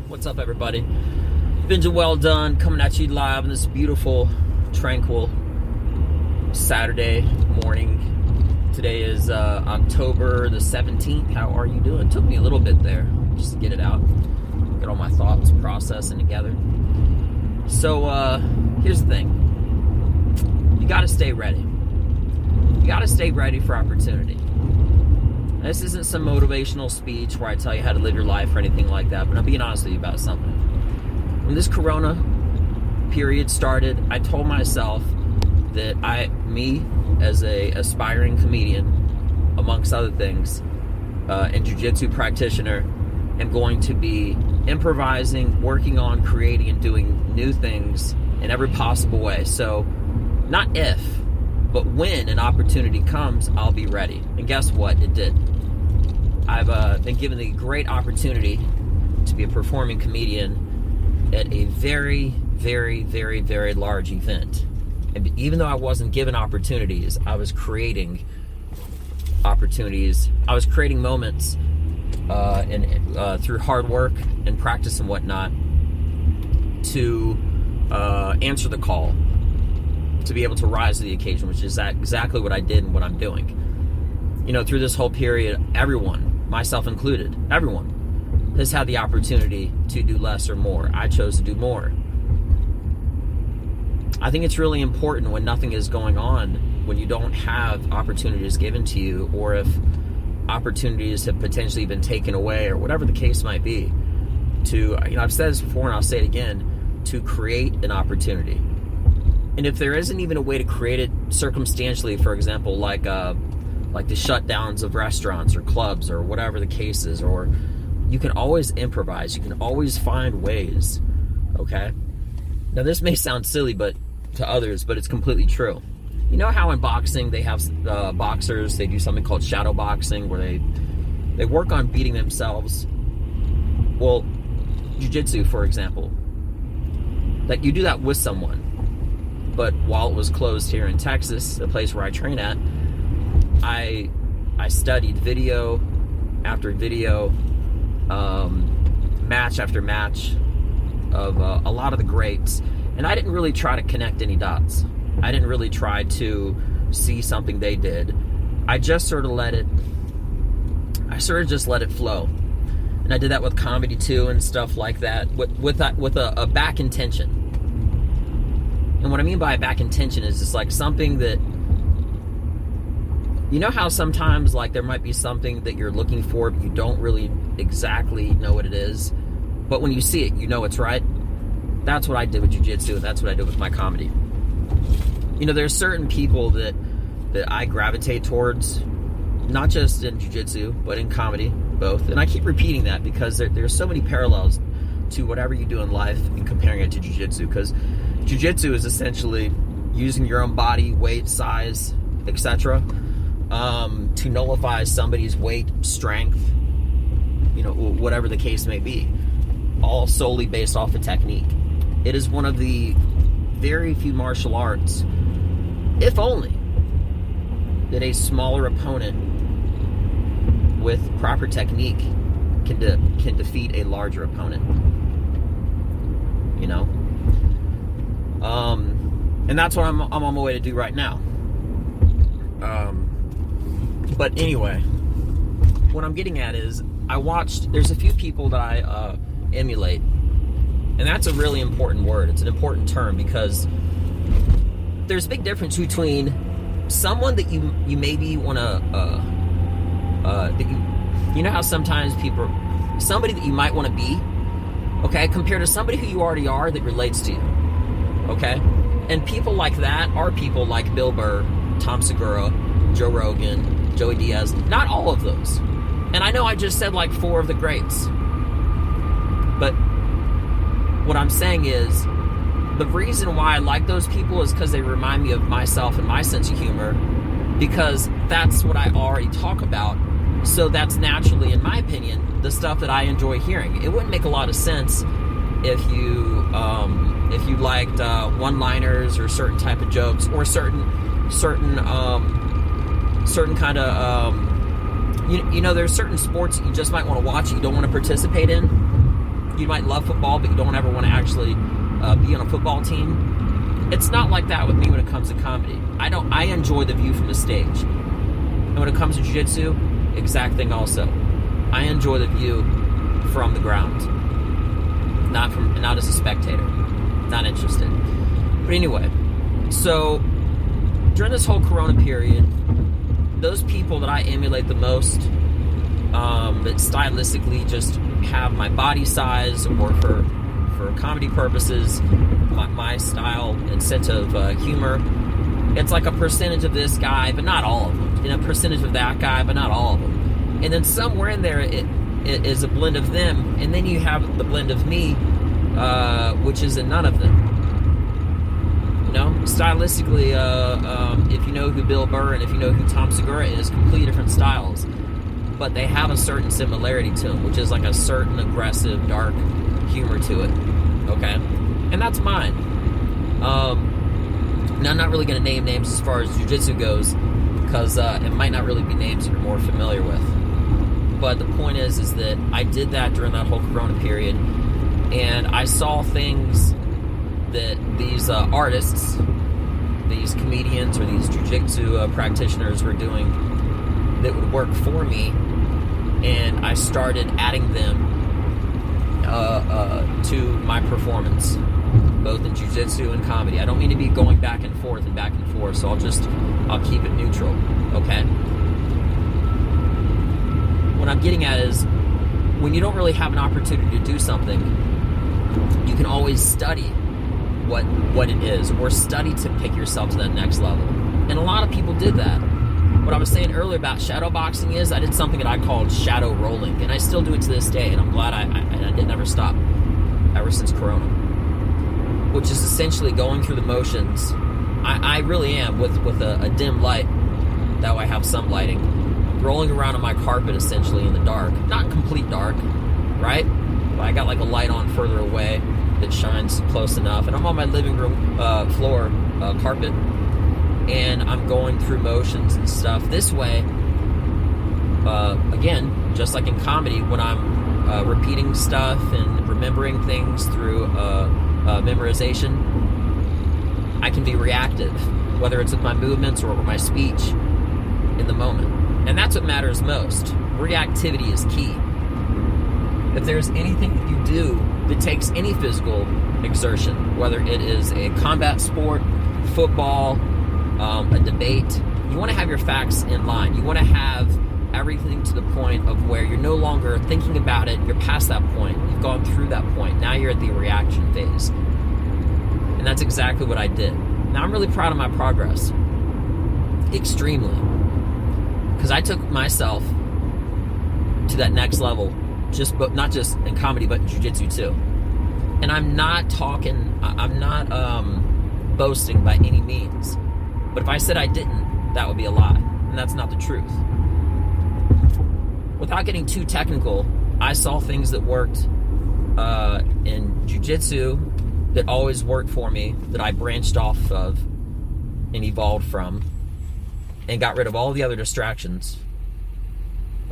What's up, everybody? Benja Welldone coming at you live on this beautiful, tranquil Saturday morning. Today is October the 17th. How are you doing? Took me a little bit there just to get it out, get all my thoughts processing together. So here's the thing. You got to stay ready. You got to stay ready for opportunity. This isn't some motivational speech where I tell you how to live your life or anything like that, but I'm being honest with you about something. When this corona period started, I told myself that me as a aspiring comedian, amongst other things, and jiu-jitsu practitioner, am going to be improvising, working on creating and doing new things in every possible way. So not if, but when an opportunity comes, I'll be ready. And guess what? It did. I've been given the great opportunity to be a performing comedian at a very, very, very, very large event. And even though I wasn't given opportunities, I was creating opportunities. I was creating moments through hard work and practice and whatnot to answer the call, to be able to rise to the occasion, which is exactly what I did and what I'm doing. You know, through this whole period, everyone, myself included, everyone has had the opportunity to do less or more. I chose to do more. I think it's really important when nothing is going on, when you don't have opportunities given to you, or if opportunities have potentially been taken away, or whatever the case might be, to, I've said this before and I'll say it again, to create an opportunity. And if there isn't even a way to create it circumstantially, for example, like the shutdowns of restaurants or clubs or whatever the case is, or you can always improvise. You can always find ways, okay? Now, this may sound silly to others, but it's completely true. You know how in boxing they have boxers, they do something called shadow boxing, where they work on beating themselves? Well, jiu-jitsu, for example, that you do that with someone. But while it was closed here in Texas, the place where I train at, I studied video after video, match after match of a lot of the greats, and I didn't really try to connect any dots. I didn't really try to see something they did. I just sort of just let it flow. And I did that with comedy too and stuff like that, with a back intention. And what I mean by a back intention is just like something that, you know how sometimes like there might be something that you're looking for, but you don't really exactly know what it is, but when you see it, you know it's right. That's what I did with jiu-jitsu, and that's what I did with my comedy. You know, there's certain people that I gravitate towards, not just in jiu-jitsu, but in comedy, both. And I keep repeating that because there's so many parallels to whatever you do in life and comparing it to jiu-jitsu, because jiu-jitsu is essentially using your own body, weight, size, etc., to nullify somebody's weight, strength, whatever the case may be, all solely based off of technique. It is one of the very few martial arts, if only, that a smaller opponent with proper technique can defeat a larger opponent. And that's what I'm on my way to do right now. But anyway, what I'm getting at is there's a few people that I emulate, and that's a really important word. It's an important term because there's a big difference between someone that you maybe want to, you know how sometimes somebody that you might want to be, okay, compared to somebody who you already are that relates to you, okay? And people like that are people like Bill Burr, Tom Segura, Joe Rogan, Joey Diaz, not all of those. And I know I just said like 4 of the greats. But what I'm saying is, the reason why I like those people is because they remind me of myself and my sense of humor, because that's what I already talk about. So that's naturally, in my opinion, the stuff that I enjoy hearing. It wouldn't make a lot of sense if you liked one-liners or certain type of jokes, or certain kind of there's certain sports that you just might want to watch, you don't want to participate in. you might love football, but you don't ever want to actually be on a football team. It's not like that with me when it comes to comedy. I enjoy the view from the stage. And when it comes to jiu-jitsu, exact thing also. I enjoy the view from the ground. Not as a spectator. Not interested. But anyway, so during this whole Corona period, those people that I emulate the most, that stylistically just have my body size, or for comedy purposes, my style and sense of humor, it's like a percentage of this guy, but not all of them, and a percentage of that guy, but not all of them, and then somewhere in there it is a blend of them, and then you have the blend of me, which is in none of them. You know, stylistically, if you know who Bill Burr and if you know who Tom Segura is, completely different styles, but they have a certain similarity to them, which is like a certain aggressive, dark humor to it. Okay, and that's mine. Now, I'm not really going to name names as far as jiu-jitsu goes, because it might not really be names that you're more familiar with. But the point is that I did that during that whole Corona period, and I saw things that these artists, these comedians, or these jiu-jitsu practitioners were doing that would work for me, and I started adding them to my performance, both in jiu-jitsu and comedy. I don't mean to be going back and forth, so I'll keep it neutral, okay? What I'm getting at is, when you don't really have an opportunity to do something, you can always study what it is, or study to pick yourself to that next level. And a lot of people did that. What I was saying earlier about shadow boxing is, I did something that I called shadow rolling, and I still do it to this day, and I'm glad I did never stop ever since Corona, which is essentially going through the motions. I really am with a dim light, that way I have some lighting, rolling around on my carpet essentially in the dark, not complete dark, right? But I got like a light on further away that shines close enough, and I'm on my living room floor carpet, and I'm going through motions and stuff. This way, again, just like in comedy, when I'm repeating stuff and remembering things through memorization, I can be reactive, whether it's with my movements or with my speech in the moment. And that's what matters most. Reactivity is key. If there's anything that you do that takes any physical exertion, whether it is a combat sport, football, a debate, you want to have your facts in line. You want to have everything to the point of where you're no longer thinking about it. You're past that point. You've gone through that point. Now you're at the reaction phase. And that's exactly what I did. Now I'm really proud of my progress. Extremely. Because I took myself to that next level, not just in comedy, but in jiu-jitsu too. And I'm not boasting by any means. But if I said I didn't, that would be a lie. And that's not the truth. Without getting too technical, I saw things that worked in jiu-jitsu that always worked for me, that I branched off of and evolved from, and got rid of all the other distractions.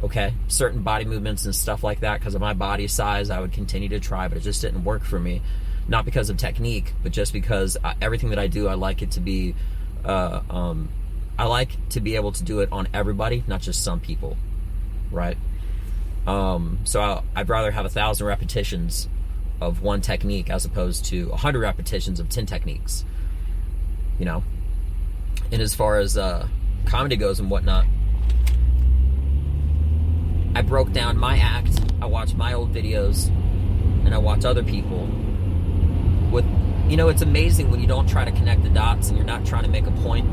Okay? Certain body movements and stuff like that, because of my body size, I would continue to try, but it just didn't work for me. Not because of technique, but just because everything that I do, I like it to be, I like to be able to do it on everybody, not just some people, right? So I'd rather have 1,000 repetitions of one technique as opposed to 100 repetitions of 10 techniques, you know? And as far as comedy goes and whatnot, I broke down my act, I watched my old videos, and I watch other people with, you know, it's amazing when you don't try to connect the dots and you're not trying to make a point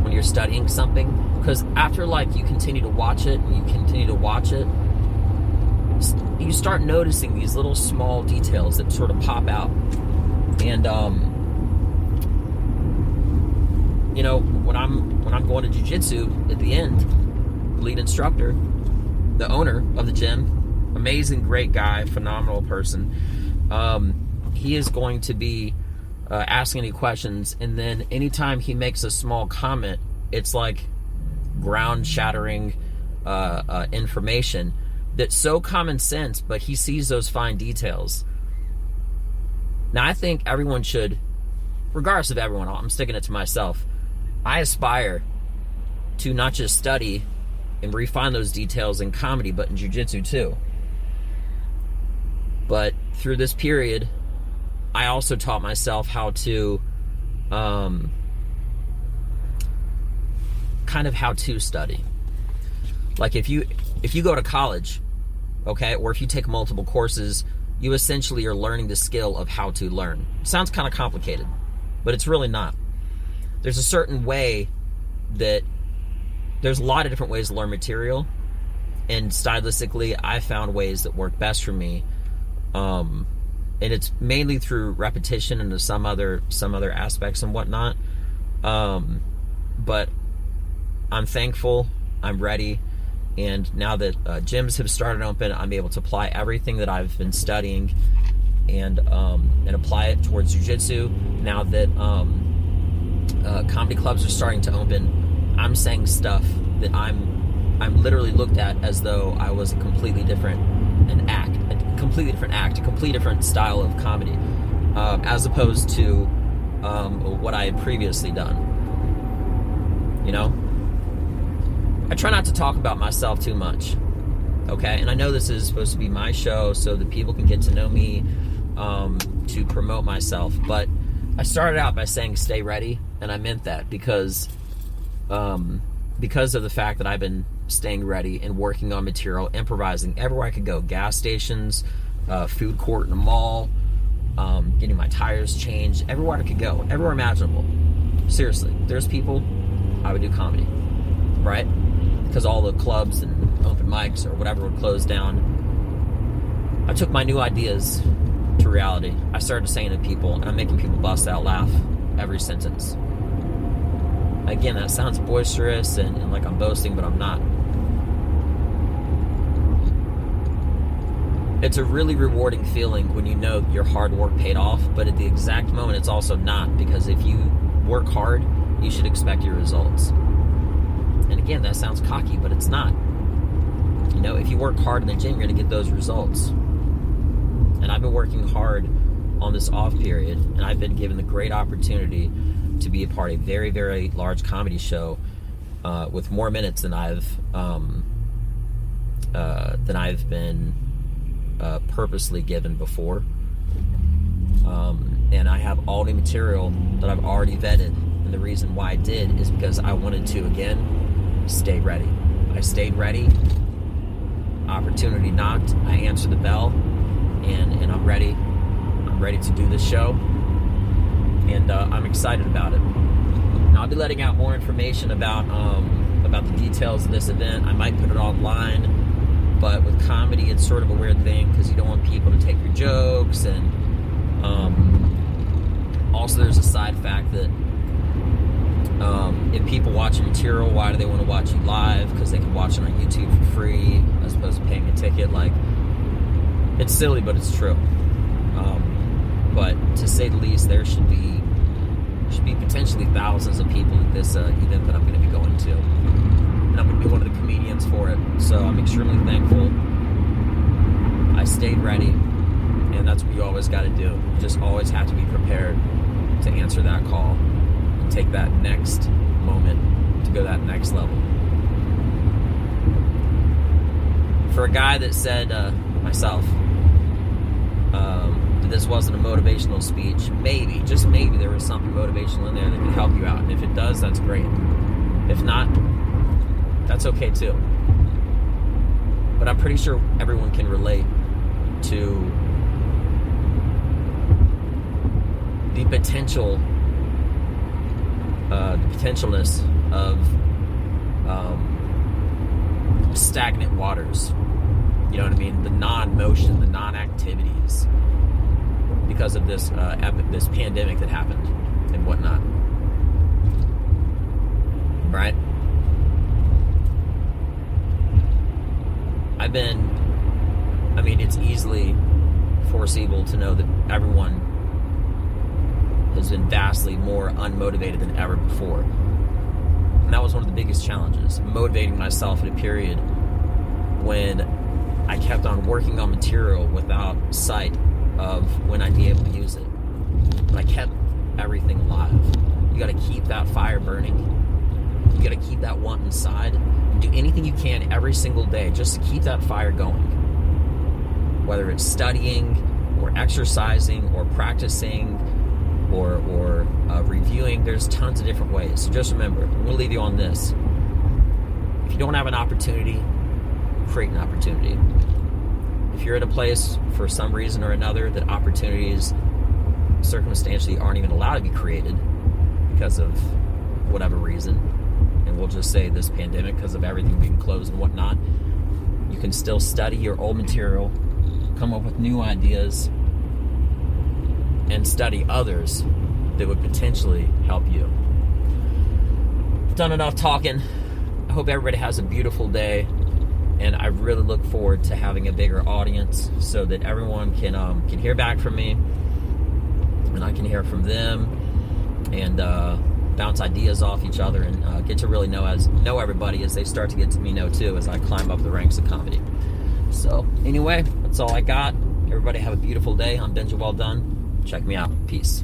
when you're studying something, because after like you continue to watch it and you continue to watch it, you start noticing these little small details that sort of pop out. And you know, when I'm going to jiu-jitsu at the end, lead instructor, the owner of the gym, amazing, great guy, phenomenal person, he is going to be asking any questions, and then anytime he makes a small comment, it's like ground shattering information that's so common sense, but he sees those fine details. Now, I think everyone should, regardless of everyone, I'm sticking it to myself, I aspire to not just study and refine those details in comedy, but in jiu-jitsu too. But through this period, I also taught myself how to kind of how to study. Like if you go to college, okay, or if you take multiple courses, you essentially are learning the skill of how to learn. It sounds kind of complicated, but it's really not. There's a certain way that there's a lot of different ways to learn material, and stylistically, I found ways that work best for me. And it's mainly through repetition and some other aspects and whatnot. But I'm thankful, I'm ready, and now that gyms have started open, I'm able to apply everything that I've been studying and apply it towards jiu-jitsu. Now that comedy clubs are starting to open, I'm saying stuff that I'm literally looked at as though I was a completely different act, a completely different style of comedy, as opposed to what I had previously done. You know, I try not to talk about myself too much, okay? And I know this is supposed to be my show so that people can get to know me, to promote myself, but I started out by saying stay ready, and I meant that because of the fact that I've been staying ready and working on material, improvising everywhere I could go. Gas stations, food court in a mall, getting my tires changed, everywhere I could go, everywhere imaginable. Seriously, there's people, I would do comedy, right? Because all the clubs and open mics or whatever would close down. I took my new ideas to reality. I started saying to people, and I'm making people bust out laugh every sentence. Again, that sounds boisterous and like I'm boasting, but I'm not. It's a really rewarding feeling when you know your hard work paid off, but at the exact moment, it's also not, because if you work hard, you should expect your results. And again, that sounds cocky, but it's not. You know, if you work hard in the gym, you're going to get those results. And I've been working hard on this off period, and I've been given the great opportunity to be a part of a very, very large comedy show with more minutes than I've been purposely given before. And I have all the material that I've already vetted, and the reason why I did is because I wanted to, again, stay ready. I stayed ready. Opportunity knocked. I answered the bell, and I'm ready. I'm ready to do this show, and I'm excited about it. Now, I'll be letting out more information about the details of this event. I might put it online, but with comedy, it's sort of a weird thing because you don't want people to take your jokes, and also there's a side fact that if people watch your material, why do they want to watch you live? Because they can watch it on YouTube for free as opposed to paying a ticket. Like, it's silly, but it's true. But to say the least, there should be potentially thousands of people at this event that I'm going to be going to, and I'm going to be one of the comedians for it. So I'm extremely thankful. I stayed ready, and that's what you always got to do. You just always have to be prepared to answer that call and take that next moment to go that next level. For a guy that said, myself, that this wasn't a motivational speech, maybe, just maybe, there was something motivational in there that could help you out. And if it does, that's great. If not, that's okay too. But I'm pretty sure everyone can relate to the potentialness of stagnant waters. You know what I mean? The non-motion, the non-activities, because of this this pandemic that happened and whatnot. Right? It's easily foreseeable to know that everyone has been vastly more unmotivated than ever before. And that was one of the biggest challenges, motivating myself at a period when I kept on working on material without sight of when I'd be able to use it. But I kept everything alive. You got to keep that fire burning. You got to keep that want inside. And do anything you can every single day just to keep that fire going. Whether it's studying or exercising or practicing or reviewing, there's tons of different ways. So just remember, I'm going to leave you on this. If you don't have an opportunity, create an opportunity. If you're at a place for some reason or another that opportunities circumstantially aren't even allowed to be created because of whatever reason, and we'll just say this pandemic, because of everything being closed and whatnot, you can still study your old material, come up with new ideas, and study others that would potentially help you. I've done enough talking. I hope everybody has a beautiful day, and I really look forward to having a bigger audience so that everyone can hear back from me, and I can hear from them, and bounce ideas off each other, and get to really know everybody as they start to get to me know too, as I climb up the ranks of comedy. So anyway, that's all I got. Everybody have a beautiful day. I'm Benja Welldone. Check me out. Peace.